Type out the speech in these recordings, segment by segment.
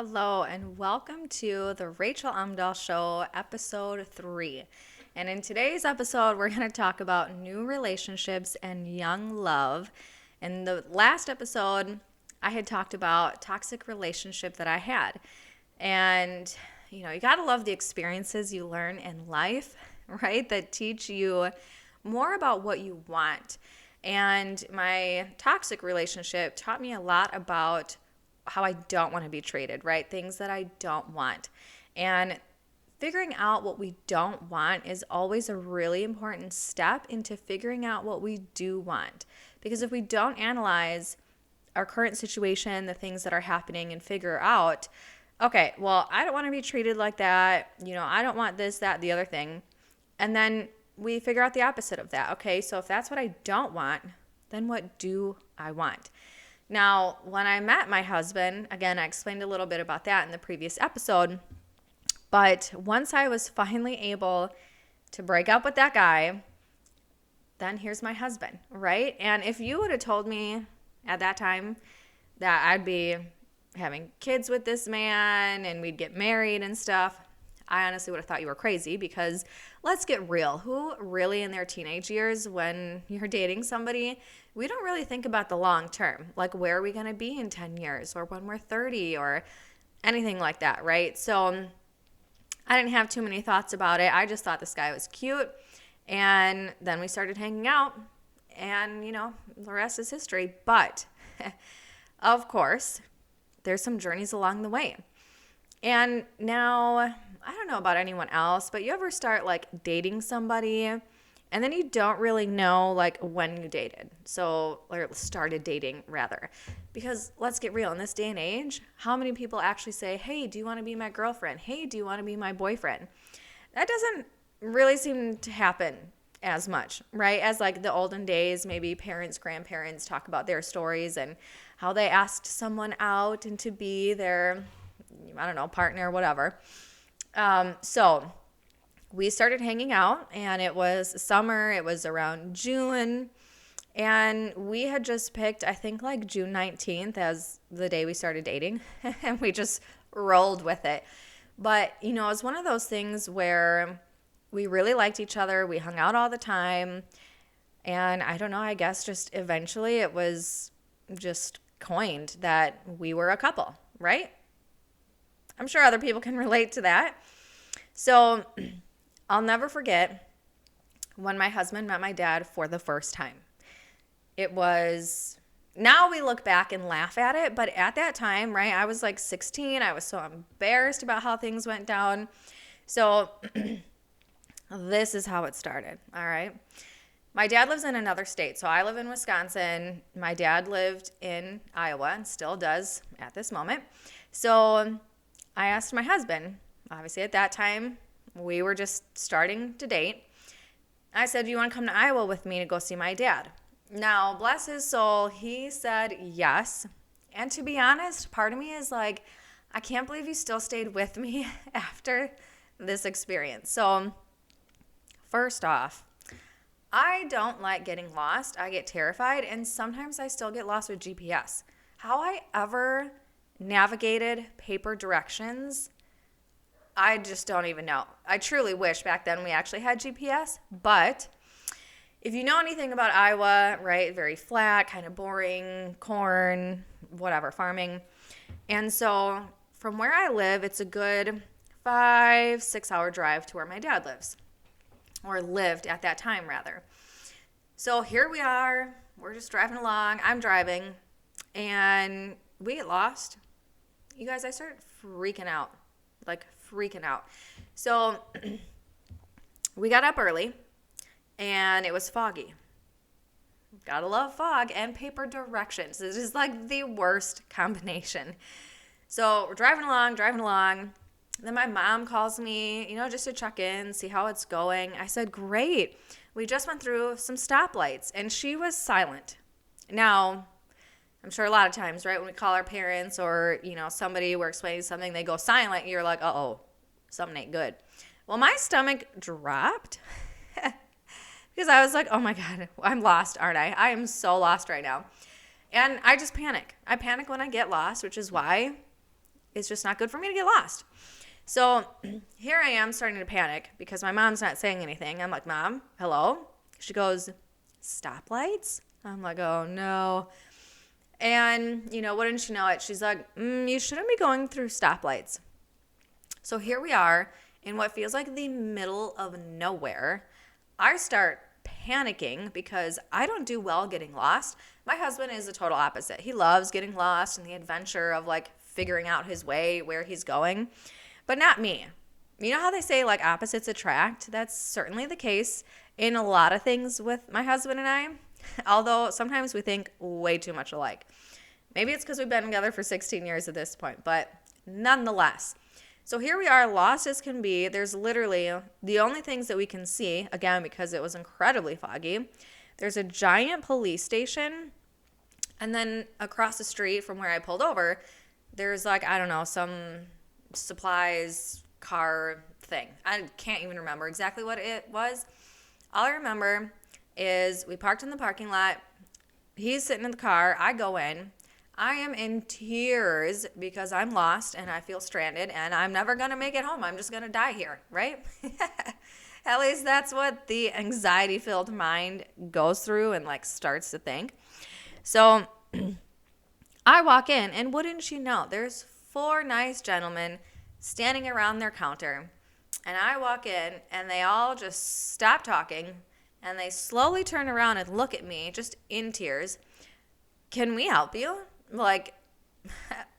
Hello, and welcome to the Rachael Omdoll Show, episode 3. And in today's episode, we're going to talk about new relationships and young love. In the last episode, I had talked about toxic relationship that I had. And, you got to love the experiences you learn in life, right? That teach you more about what you want. And my toxic relationship taught me a lot about how I don't want to be treated, right? Things that I don't want. And figuring out what we don't want is always a really important step into figuring out what we do want. Because if we don't analyze our current situation, the things that are happening, and figure out, okay, well, I don't want to be treated like that. I don't want this, that, the other thing. And then we figure out the opposite of that. Okay, so if that's what I don't want, then what do I want? Now, when I met my husband, again, I explained a little bit about that in the previous episode, but once I was finally able to break up with that guy, then here's my husband, right? And if you would have told me at that time that I'd be having kids with this man and we'd get married and stuff, I honestly would have thought you were crazy, because let's get real. Who really in their teenage years, when you're dating somebody, we don't really think about the long term. Like, where are we going to be in 10 years or when we're 30 or anything like that, right? So I didn't have too many thoughts about it. I just thought this guy was cute. And then we started hanging out, and, the rest is history. But, of course, there's some journeys along the way. And now, I don't know about anyone else, but you ever start dating somebody and then you don't really know when you dated. Or started dating rather. Because let's get real, in this day and age, how many people actually say, hey, do you want to be my girlfriend? Hey, do you want to be my boyfriend? That doesn't really seem to happen as much, right? As the olden days, maybe parents, grandparents talk about their stories and how they asked someone out and to be their, I don't know, partner, whatever. So we started hanging out, and it was summer. It was around June, and we had just picked, I think, June 19th as the day we started dating, and we just rolled with it. But, it was one of those things where we really liked each other. We hung out all the time, and I don't know, I guess just eventually it was just coined that we were a couple, right? I'm sure other people can relate to that. So I'll never forget when my husband met my dad for the first time. It was, now we look back and laugh at it, but at that time, right, I was 16. I was so embarrassed about how things went down. So this is how it started, all right? My dad lives in another state, so I live in Wisconsin. My dad lived in Iowa and still does at this moment. So I asked my husband, obviously at that time, we were just starting to date. I said, do you want to come to Iowa with me to go see my dad? Now, bless his soul, he said yes. And to be honest, part of me is I can't believe he still stayed with me after this experience. So first off, I don't like getting lost. I get terrified, and sometimes I still get lost with GPS. How I ever navigated paper directions, I just don't even know. I truly wish back then we actually had GPS, but if you know anything about Iowa, right, very flat, kind of boring, corn, whatever, farming. And so from where I live, it's a good 5-6 hour drive to where my dad lives, or lived at that time rather. So here we are, we're just driving along, I'm driving, and we get lost. You guys, I started freaking out. So we got up early, and it was foggy. Gotta love fog and paper directions. It's just the worst combination. So we're driving along. Then my mom calls me, just to check in, see how it's going. I said, great. We just went through some stoplights, and she was silent. Now, I'm sure a lot of times, right, when we call our parents or, somebody, we're explaining something, they go silent, you're like, uh-oh, something ain't good. Well, my stomach dropped because I was like, oh my God, I'm lost, aren't I? I am so lost right now. And I just panic. I panic when I get lost, which is why it's just not good for me to get lost. So here I am starting to panic because my mom's not saying anything. I'm like, Mom, hello? She goes, stoplights? I'm like, oh no. And, wouldn't you know it? She's like, you shouldn't be going through stoplights. So here we are in what feels like the middle of nowhere. I start panicking because I don't do well getting lost. My husband is the total opposite. He loves getting lost and the adventure of like figuring out his way, where he's going, but not me. You know how they say like opposites attract? That's certainly the case in a lot of things with my husband and I, although sometimes we think way too much alike. Maybe it's because we've been together for 16 years at this point, but nonetheless. So here we are, lost as can be. There's literally the only things that we can see, again, because it was incredibly foggy. There's a giant police station, and then across the street from where I pulled over, there's like, I don't know, some supplies car thing. I can't even remember exactly what it was. All I remember is we parked in the parking lot. He's sitting in the car. I go in. I am in tears because I'm lost and I feel stranded and I'm never going to make it home. I'm just going to die here, right? At least that's what the anxiety-filled mind goes through and like starts to think. So I walk in and wouldn't you know, there's 4 nice gentlemen standing around their counter. And I walk in and they all just stop talking and they slowly turn around and look at me just in tears. Can we help you? Like,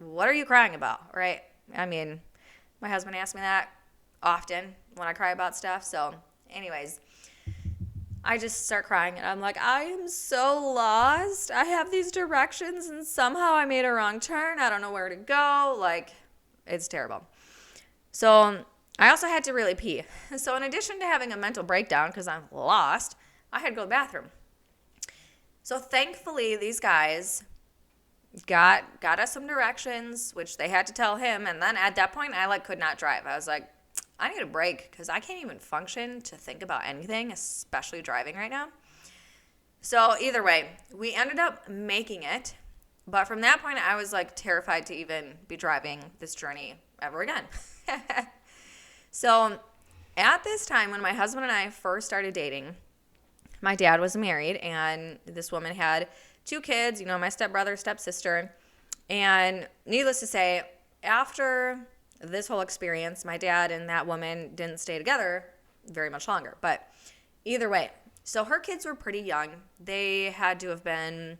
what are you crying about, right? I mean, my husband asks me that often when I cry about stuff. So anyways, I just start crying and I'm like, I am so lost. I have these directions and somehow I made a wrong turn. I don't know where to go. Like, it's terrible. So I also had to really pee. So in addition to having a mental breakdown because I'm lost, I had to go to the bathroom. So thankfully, these guys got us some directions, which they had to tell him. And then at that point, I could not drive. I was like, I need a break because I can't even function to think about anything, especially driving right now. So either way, we ended up making it. But from that point, I was like terrified to even be driving this journey ever again. So at this time, when my husband and I first started dating, my dad was married and this woman had 2 kids, my stepbrother, stepsister. And needless to say, after this whole experience, my dad and that woman didn't stay together very much longer. But either way, so her kids were pretty young. They had to have been,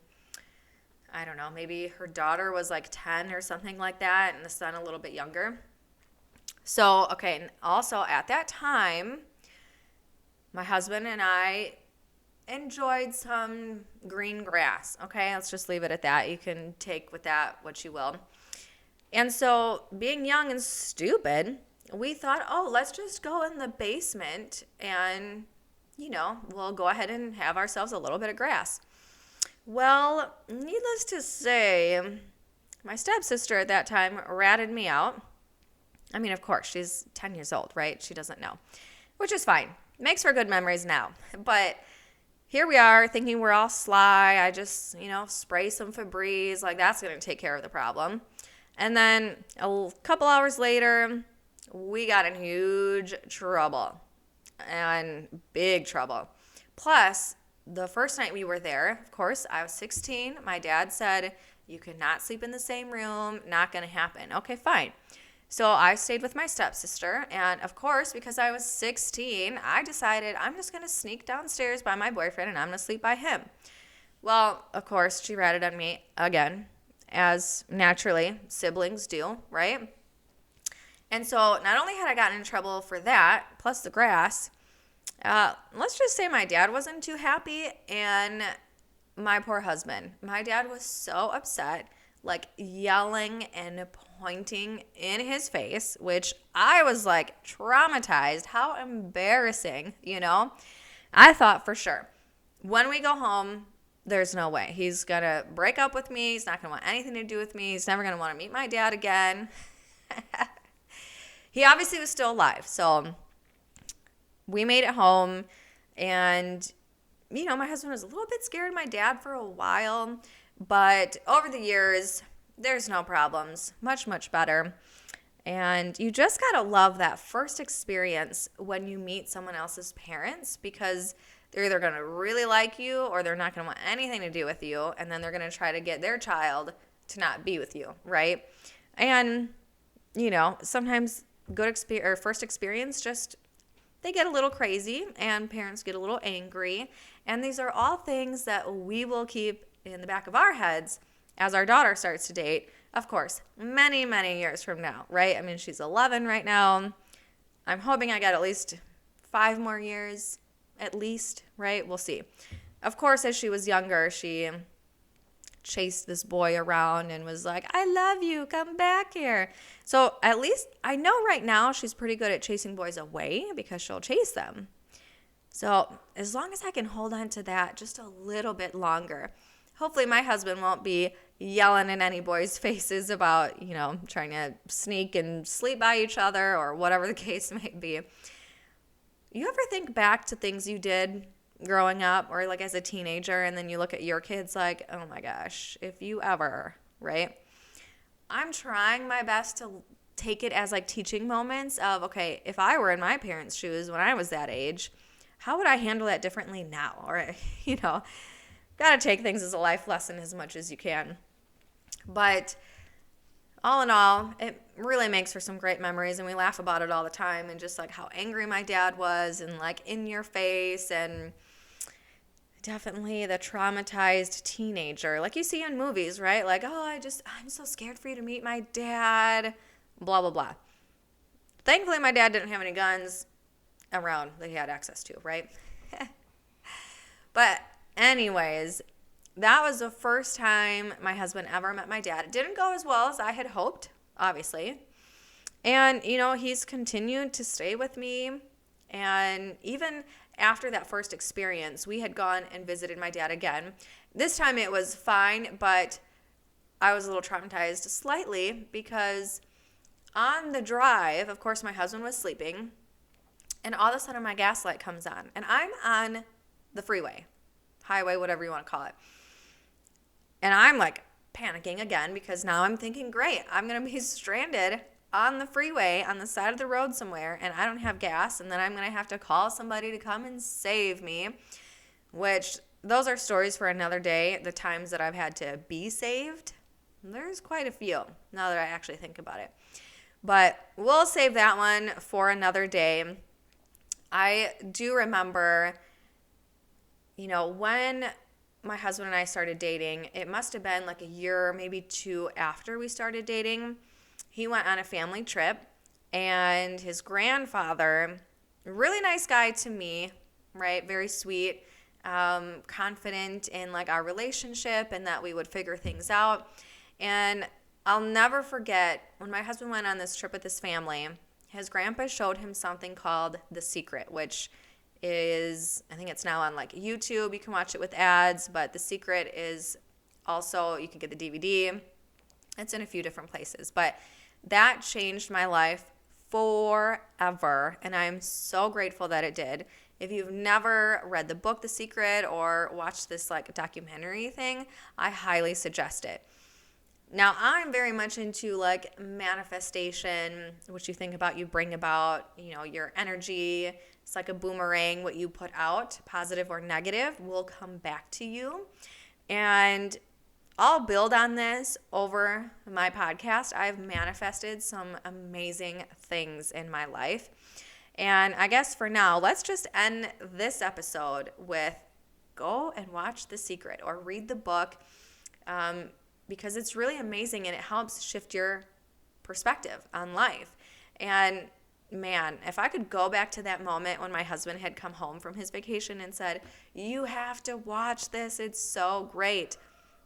I don't know, maybe her daughter was like 10 or something like that, and the son a little bit younger. So, okay, and also at that time, my husband and I enjoyed some green grass. Okay, let's just leave it at that. You can take with that what you will. And so being young and stupid, we thought, oh, let's just go in the basement and, we'll go ahead and have ourselves a little bit of grass. Well, needless to say, my stepsister at that time ratted me out. I mean, of course, she's 10 years old, right? She doesn't know, which is fine. Makes for good memories now. But here we are thinking we're all sly. I just, spray some Febreze. Like, that's going to take care of the problem. And then a couple hours later, we got in huge trouble and big trouble. Plus, the first night we were there, of course, I was 16. My dad said, you cannot sleep in the same room. Not going to happen. Okay, fine. So I stayed with my stepsister, and of course, because I was 16, I decided I'm just going to sneak downstairs by my boyfriend, and I'm going to sleep by him. Well, of course, she ratted on me again, as naturally siblings do, right? And so not only had I gotten in trouble for that, plus the grass, let's just say my dad wasn't too happy, and my poor husband. My dad was so upset, like yelling and pointing in his face, which I was like traumatized. How embarrassing, I thought for sure, when we go home, there's no way. He's going to break up with me. He's not going to want anything to do with me. He's never going to want to meet my dad again. He obviously was still alive. So we made it home, and, my husband was a little bit scared of my dad for a while. But over the years, there's no problems. Much, much better. And you just got to love that first experience when you meet someone else's parents, because they're either going to really like you or they're not going to want anything to do with you. And then they're going to try to get their child to not be with you, right? And, sometimes good first experience just, they get a little crazy and parents get a little angry. And these are all things that we will keep in the back of our heads as our daughter starts to date. Of course, many, many years from now, right? I mean, she's 11 right now. I'm hoping I get at least 5 more years, at least, right? We'll see. Of course, as she was younger, she chased this boy around and was like, I love you, come back here. So at least I know right now she's pretty good at chasing boys away because she'll chase them. So as long as I can hold on to that just a little bit longer, hopefully my husband won't be yelling in any boys' faces about, trying to sneak and sleep by each other or whatever the case may be. You ever think back to things you did growing up or like as a teenager, and then you look at your kids like, oh my gosh, if you ever, right? I'm trying my best to take it as like teaching moments of, okay, if I were in my parents' shoes when I was that age, how would I handle that differently now? Or, got to take things as a life lesson as much as you can. But all in all, it really makes for some great memories, and we laugh about it all the time, and just like how angry my dad was and like in your face, and definitely the traumatized teenager like you see in movies, right? Like, oh, I'm so scared for you to meet my dad, blah, blah, blah. Thankfully, my dad didn't have any guns around that he had access to, right? But anyways, that was the first time my husband ever met my dad. It didn't go as well as I had hoped, obviously. And, he's continued to stay with me. And even after that first experience, we had gone and visited my dad again. This time it was fine, but I was a little traumatized slightly because on the drive, of course, my husband was sleeping. And all of a sudden my gas light comes on. And I'm on the freeway, highway, whatever you want to call it. And I'm like panicking again because now I'm thinking, great, I'm going to be stranded on the freeway on the side of the road somewhere, and I don't have gas, and then I'm going to have to call somebody to come and save me, which those are stories for another day, the times that I've had to be saved. There's quite a few now that I actually think about it. But we'll save that one for another day. I do remember, when my husband and I started dating, it must have been like a year, maybe 2 after we started dating. He went on a family trip, and his grandfather, really nice guy to me, right? Very sweet, confident in like our relationship and that we would figure things out. And I'll never forget when my husband went on this trip with his family, his grandpa showed him something called The Secret, which is, I think it's now on like YouTube. You can watch it with ads, but The Secret is also, you can get the DVD. It's in a few different places, but that changed my life forever, and I'm so grateful that it did. If you've never read the book The Secret or watched this like documentary thing, I highly suggest it. Now, I'm very much into like manifestation, what you think about, you bring about, your energy. It's like a boomerang. What you put out, positive or negative, will come back to you. And I'll build on this over my podcast. I've manifested some amazing things in my life. And I guess for now, let's just end this episode with go and watch The Secret or read the book. Because it's really amazing and it helps shift your perspective on life. And man, if I could go back to that moment when my husband had come home from his vacation and said, you have to watch this, it's so great,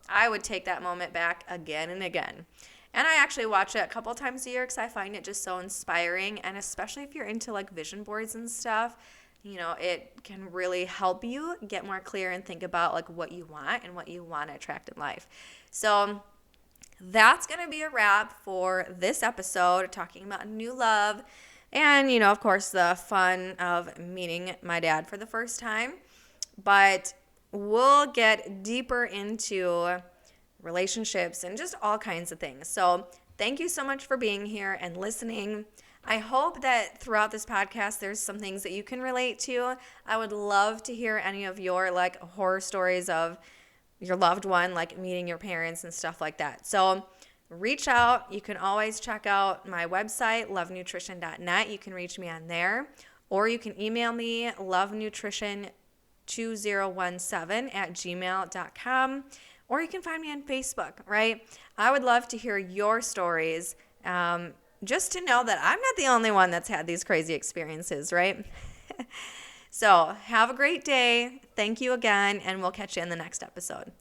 I would take that moment back again and again. And I actually watch it a couple times a year because I find it just so inspiring. And especially if you're into like vision boards and stuff, it can really help you get more clear and think about like what you want and what you want to attract in life. So that's going to be a wrap for this episode, talking about new love and, of course, the fun of meeting my dad for the first time. But we'll get deeper into relationships, and just all kinds of things. So thank you so much for being here and listening. I hope that throughout this podcast, there's some things that you can relate to. I would love to hear any of your like horror stories of your loved one, like meeting your parents and stuff like that. So reach out. You can always check out my website, lovenutrition.net. You can reach me on there, or you can email me, lovenutrition2017@gmail.com, or you can find me on Facebook, right? I would love to hear your stories, just to know that I'm not the only one that's had these crazy experiences, right? So have a great day. Thank you again, and we'll catch you in the next episode.